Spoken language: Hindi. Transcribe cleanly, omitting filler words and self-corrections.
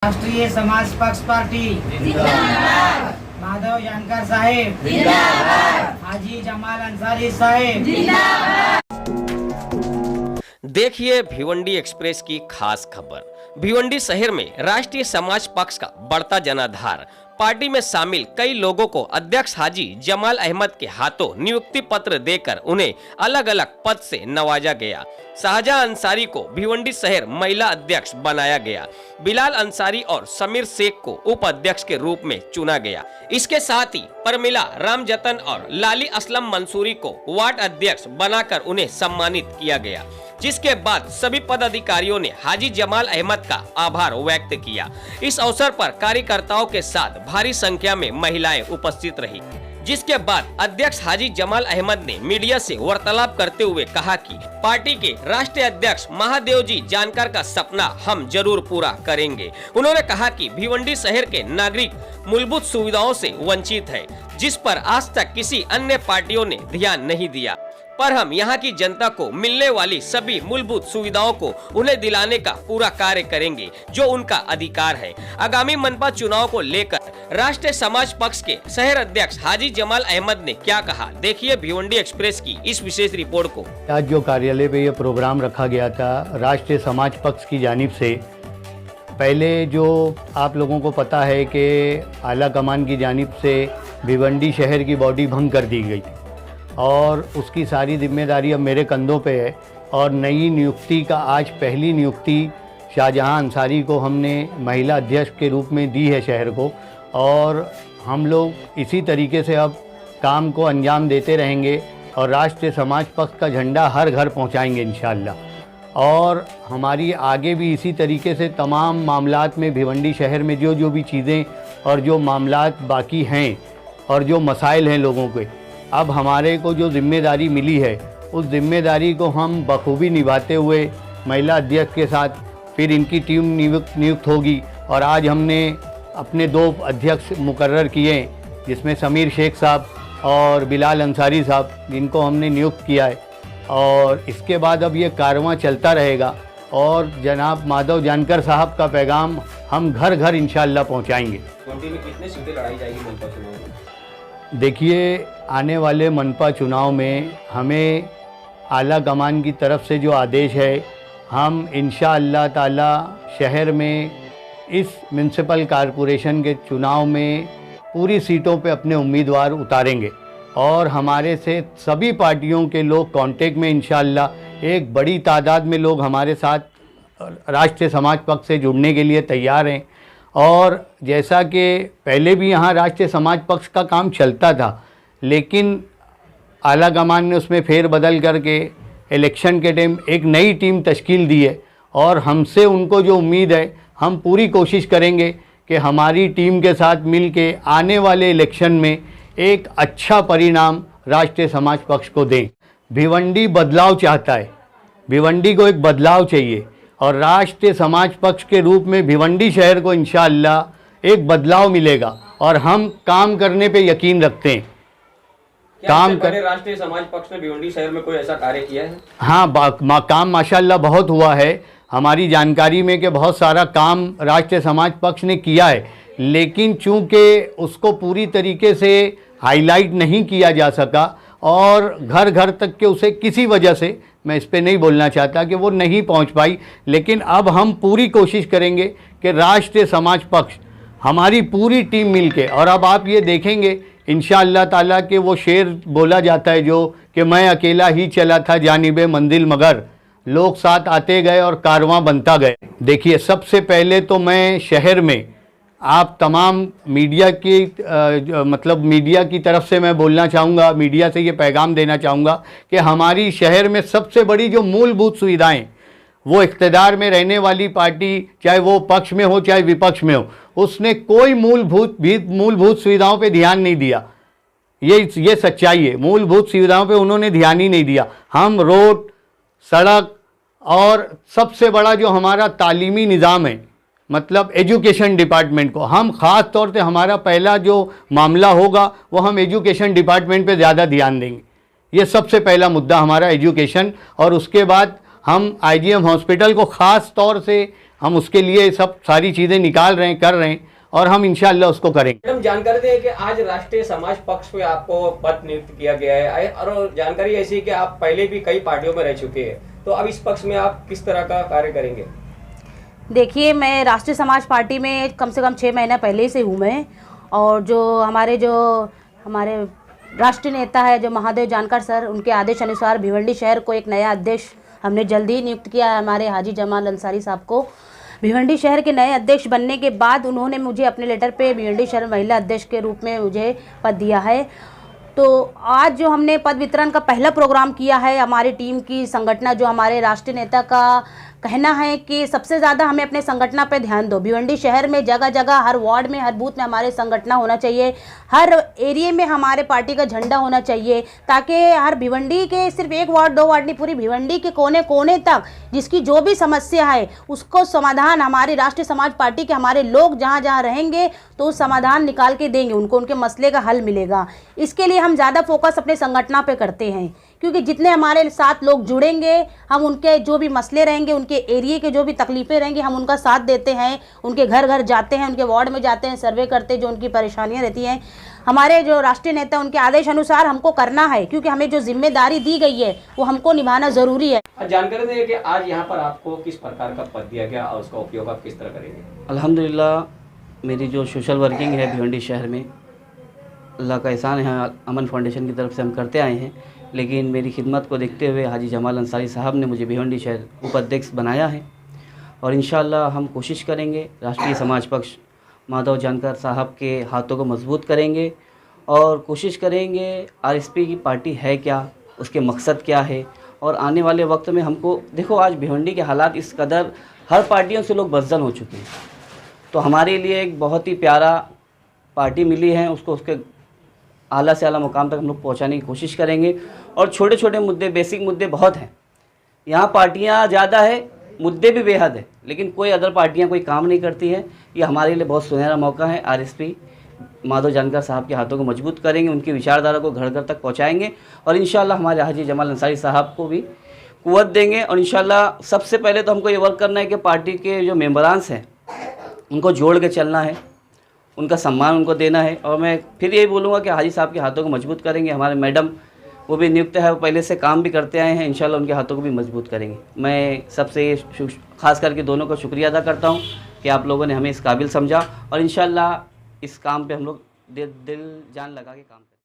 राष्ट्रीय समाज पक्ष पार्टी जिंदाबाद, माधव जानकर साहेब जिंदाबाद, हाजी जमाल अंसारी साहेब जिंदाबाद। देखिए भिवंडी एक्सप्रेस की खास खबर। भिवंडी शहर में राष्ट्रीय समाज पक्ष का बढ़ता जनाधार। पार्टी में शामिल कई लोगों को अध्यक्ष हाजी जमाल अहमद के हाथों नियुक्ति पत्र देकर उन्हें अलग अलग पद से नवाजा गया। शाहजहां अंसारी को भिवंडी शहर महिला अध्यक्ष बनाया गया। बिलाल अंसारी और समीर शेख को उपाध्यक्ष के रूप में चुना गया। इसके साथ ही परमिला रामजतन और लाली असलम मंसूरी को वार्ड अध्यक्ष बनाकर उन्हें सम्मानित किया गया, जिसके बाद सभी पदाधिकारियों ने हाजी जमाल अहमद का आभार व्यक्त किया। इस अवसर पर कार्यकर्ताओं के साथ भारी संख्या में महिलाएं उपस्थित रही, जिसके बाद अध्यक्ष हाजी जमाल अहमद ने मीडिया से वार्तालाप करते हुए कहा कि पार्टी के राष्ट्रीय अध्यक्ष महादेव जी जानकर का सपना हम जरूर पूरा करेंगे। उन्होंने कहा कि भिवंडी शहर के नागरिक मूलभूत सुविधाओं से वंचित है, जिस पर आज तक किसी अन्य पार्टियों ने ध्यान नहीं दिया, पर हम यहाँ की जनता को मिलने वाली सभी मूलभूत सुविधाओं को उन्हें दिलाने का पूरा कार्य करेंगे, जो उनका अधिकार है। आगामी मनपा चुनाव को लेकर राष्ट्रीय समाज पक्ष के शहर अध्यक्ष हाजी जमाल अहमद ने क्या कहा, देखिए भिवंडी एक्सप्रेस की इस विशेष रिपोर्ट को। आज जो कार्यालय पे ये प्रोग्राम रखा गया था राष्ट्रीय समाज पक्ष की जानिब से, पहले जो आप लोगों को पता है कि आला कमान की जानिब से भिवंडी शहर की बॉडी भंग कर दी गई और उसकी सारी जिम्मेदारी अब मेरे कंधों पे है। और नई नियुक्ति का आज पहली नियुक्ति शाहजहां अंसारी को हमने महिला अध्यक्ष के रूप में दी है शहर को, और हम लोग इसी तरीके से अब काम को अंजाम देते रहेंगे और राष्ट्रीय समाज पक्ष का झंडा हर घर पहुंचाएंगे इंशाअल्लाह। और हमारी आगे भी इसी तरीके से तमाम मामलात में भिवंडी शहर में जो भी चीज़ें और जो मामलात बाकी हैं और जो मसाइल हैं लोगों के, अब हमारे को जो जिम्मेदारी मिली है उस जिम्मेदारी को हम बखूबी निभाते हुए महिला अध्यक्ष के साथ फिर इनकी टीम नियुक्त होगी। और आज हमने अपने 2 अध्यक्ष मुकर्रर किए, जिसमें समीर शेख साहब और बिलाल अंसारी साहब, जिनको हमने नियुक्त किया है। और इसके बाद अब ये कारवां चलता रहेगा और जनाब माधव जानकर साहब का पैगाम हम घर घर इंशाअल्लाह पहुँचाएँगे। कितने सीटें लड़ाई जाएगी मनपा चुनाव में? देखिए, आने वाले मनपा चुनाव में हमें आला कमान की तरफ से जो आदेश है, हम इंशाअल्लाह ताला शहर में इस म्यूनसिपल कॉरपोरेशन के चुनाव में पूरी सीटों पे अपने उम्मीदवार उतारेंगे। और हमारे से सभी पार्टियों के लोग कांटेक्ट में इंशाअल्लाह एक बड़ी तादाद में लोग हमारे साथ राष्ट्रीय समाज पक्ष से जुड़ने के लिए तैयार हैं। और जैसा कि पहले भी यहाँ राष्ट्रीय समाज पक्ष का काम चलता था, लेकिन आला कमान ने उसमें फेरबदल करके इलेक्शन के टाइम एक नई टीम तश्कील दी है। और हमसे उनको जो उम्मीद है, हम पूरी कोशिश करेंगे कि हमारी टीम के साथ मिल के आने वाले इलेक्शन में एक अच्छा परिणाम राष्ट्रीय समाज पक्ष को दें। भिवंडी बदलाव चाहता है, भिवंडी को एक बदलाव चाहिए और राष्ट्रीय समाज पक्ष के रूप में भिवंडी शहर को इंशाअल्लाह एक बदलाव मिलेगा और हम काम करने पे यकीन रखते हैं। राष्ट्रीय समाज पक्ष ने भिवंडी शहर में कोई ऐसा कार्य किया है? हाँ, काम माशाअल्लाह बहुत हुआ है। हमारी जानकारी में कि बहुत सारा काम राष्ट्रीय समाज पक्ष ने किया है, लेकिन चूँकि उसको पूरी तरीके से हाईलाइट नहीं किया जा सका और घर घर तक के उसे किसी वजह से, मैं इस पे नहीं बोलना चाहता कि वो नहीं पहुंच पाई, लेकिन अब हम पूरी कोशिश करेंगे कि राष्ट्रीय समाज पक्ष हमारी पूरी टीम मिलके, और अब आप ये देखेंगे इंशाअल्लाह ताला कि वो शेर बोला जाता है जो कि मैं अकेला ही चला था जानिबे मंजिल मगर लोग साथ आते गए और कारवां बनता गए। देखिए, सबसे पहले तो मैं शहर में आप तमाम मीडिया की मतलब मीडिया की तरफ से मैं बोलना चाहूँगा, मीडिया से ये पैगाम देना चाहूँगा कि हमारी शहर में सबसे बड़ी जो मूलभूत सुविधाएं, वो इख्तिदार में रहने वाली पार्टी चाहे वो पक्ष में हो चाहे विपक्ष में हो, उसने कोई मूलभूत सुविधाओं पे ध्यान नहीं दिया। ये सच्चाई है, मूलभूत सुविधाओं पे उन्होंने ध्यान ही नहीं दिया। हम रोड, सड़क और सबसे बड़ा जो हमारा तालीमी निज़ाम है, मतलब एजुकेशन डिपार्टमेंट को हम ख़ास तौर से, हमारा पहला जो मामला होगा वो हम एजुकेशन डिपार्टमेंट पे ज़्यादा ध्यान देंगे। ये सबसे पहला मुद्दा हमारा एजुकेशन, और उसके बाद हम आईजीएम हॉस्पिटल को ख़ास तौर से हम उसके लिए सब सारी चीज़ें निकाल रहे हैं, कर रहे हैं, और हम इंशाअल्लाह उसको करेंगे। मैडम, जानकारी दें कि आज राष्ट्रीय समाज पक्ष में आपको पद नियुक्त किया गया है, और जानकारी ऐसी है कि आप पहले भी कई पार्टियों में रह चुके हैं, तो अब इस पक्ष में आप किस तरह का कार्य करेंगे? देखिए, मैं राष्ट्रीय समाज पार्टी में कम से कम 6 महीना पहले से हूँ मैं, और जो हमारे राष्ट्रीय नेता है जो महादेव जानकर सर, उनके आदेश अनुसार भिवंडी शहर को एक नया अध्यक्ष हमने जल्दी ही नियुक्त किया है। हमारे हाजी जमाल अंसारी साहब को भिवंडी शहर के नए अध्यक्ष बनने के बाद उन्होंने मुझे अपने लेटर पे भिवंडी शहर महिला अध्यक्ष के रूप में मुझे पद दिया है। तो आज जो हमने पद वितरण का पहला प्रोग्राम किया है, हमारी टीम की संगठना, जो हमारे राष्ट्रीय नेता का कहना है कि सबसे ज़्यादा हमें अपने संगठना पे ध्यान दो। भिवंडी शहर में जगह जगह, हर वार्ड में, हर बूथ में हमारे संगठना होना चाहिए, हर एरिया में हमारे पार्टी का झंडा होना चाहिए, ताकि हर भिवंडी के सिर्फ 1 वार्ड 2 वार्ड नहीं, पूरी भिवंडी के कोने कोने तक जिसकी जो भी समस्या है उसको समाधान हमारी राष्ट्रीय समाज पार्टी के हमारे लोग जहाँ जहाँ रहेंगे तो उस समाधान निकाल के देंगे, उनको उनके मसले का हल मिलेगा। इसके लिए हम ज़्यादा फोकस अपने संगठना पे करते हैं, क्योंकि जितने हमारे साथ लोग जुड़ेंगे, हम उनके जो भी मसले रहेंगे, उनके एरिया के जो भी तकलीफ़ें रहेंगी, हम उनका साथ देते हैं, उनके घर घर जाते हैं, उनके वार्ड में जाते हैं, सर्वे करते हैं, जो उनकी परेशानियां रहती हैं। हमारे जो राष्ट्रीय नेता उनके आदेश अनुसार हमको करना है, क्योंकि हमें जो जिम्मेदारी दी गई है वो हमको निभाना ज़रूरी है। जानकारी दें कि आज यहाँ पर आपको किस प्रकार का पद दिया गया और उसका उपयोग आप किस तरह करेंगे? अल्हम्दुलिल्लाह, मेरी जो सोशल वर्किंग है भिवंडी शहर में, अल्लाह का एहसान है, अमन फाउंडेशन की तरफ से हम करते आए हैं, लेकिन मेरी खिदमत को देखते हुए हाजी जमाल अंसारी साहब ने मुझे भिवंडी शहर उपाध्यक्ष बनाया है, और इंशाअल्लाह हम कोशिश करेंगे राष्ट्रीय समाज पक्ष माधव जानकर साहब के हाथों को मजबूत करेंगे, और कोशिश करेंगे आरएसपी की पार्टी है क्या, उसके मकसद क्या है, और आने वाले वक्त में हमको देखो, आज भिवंडी के हालात इस कदर हर पार्टियों से लोग बदजन हो चुके हैं, तो हमारे लिए एक बहुत ही प्यारा पार्टी मिली है, उसको उसके आला से आला मुकाम तक हम लोग पहुँचाने की कोशिश करेंगे। और छोटे छोटे मुद्दे, बेसिक मुद्दे बहुत हैं, यहाँ पार्टियाँ ज़्यादा है, मुद्दे भी बेहद है, लेकिन कोई अदर पार्टियाँ कोई काम नहीं करती है। ये हमारे लिए बहुत सुनहरा मौका है। आरएसपी माधव जानकर साहब के हाथों को मजबूत करेंगे, उनकी विचारधारा को घर घर तक पहुँचाएँगे, और इंशाअल्लाह हमारे हाजी जमाल अंसारी साहब को भी कुव्वत देंगे। और इंशाअल्लाह सबसे पहले तो हमको ये वर्क करना है कि पार्टी के जो मेंबरान्स हैं उनको जोड़ के चलना है, उनका सम्मान उनको देना है। और मैं फिर यही बोलूँगा कि हाजी साहब के हाथों को मजबूत करेंगे। हमारे मैडम वो भी नियुक्त है, वो पहले से काम भी करते आए हैं, इंशाल्लाह उनके हाथों को भी मजबूत करेंगे। मैं सबसे खास करके दोनों का शुक्रिया अदा करता हूँ कि आप लोगों ने हमें इस काबिल समझा, और इंशाल्लाह इस काम पे हम लोग दिल जान लगा के काम करें।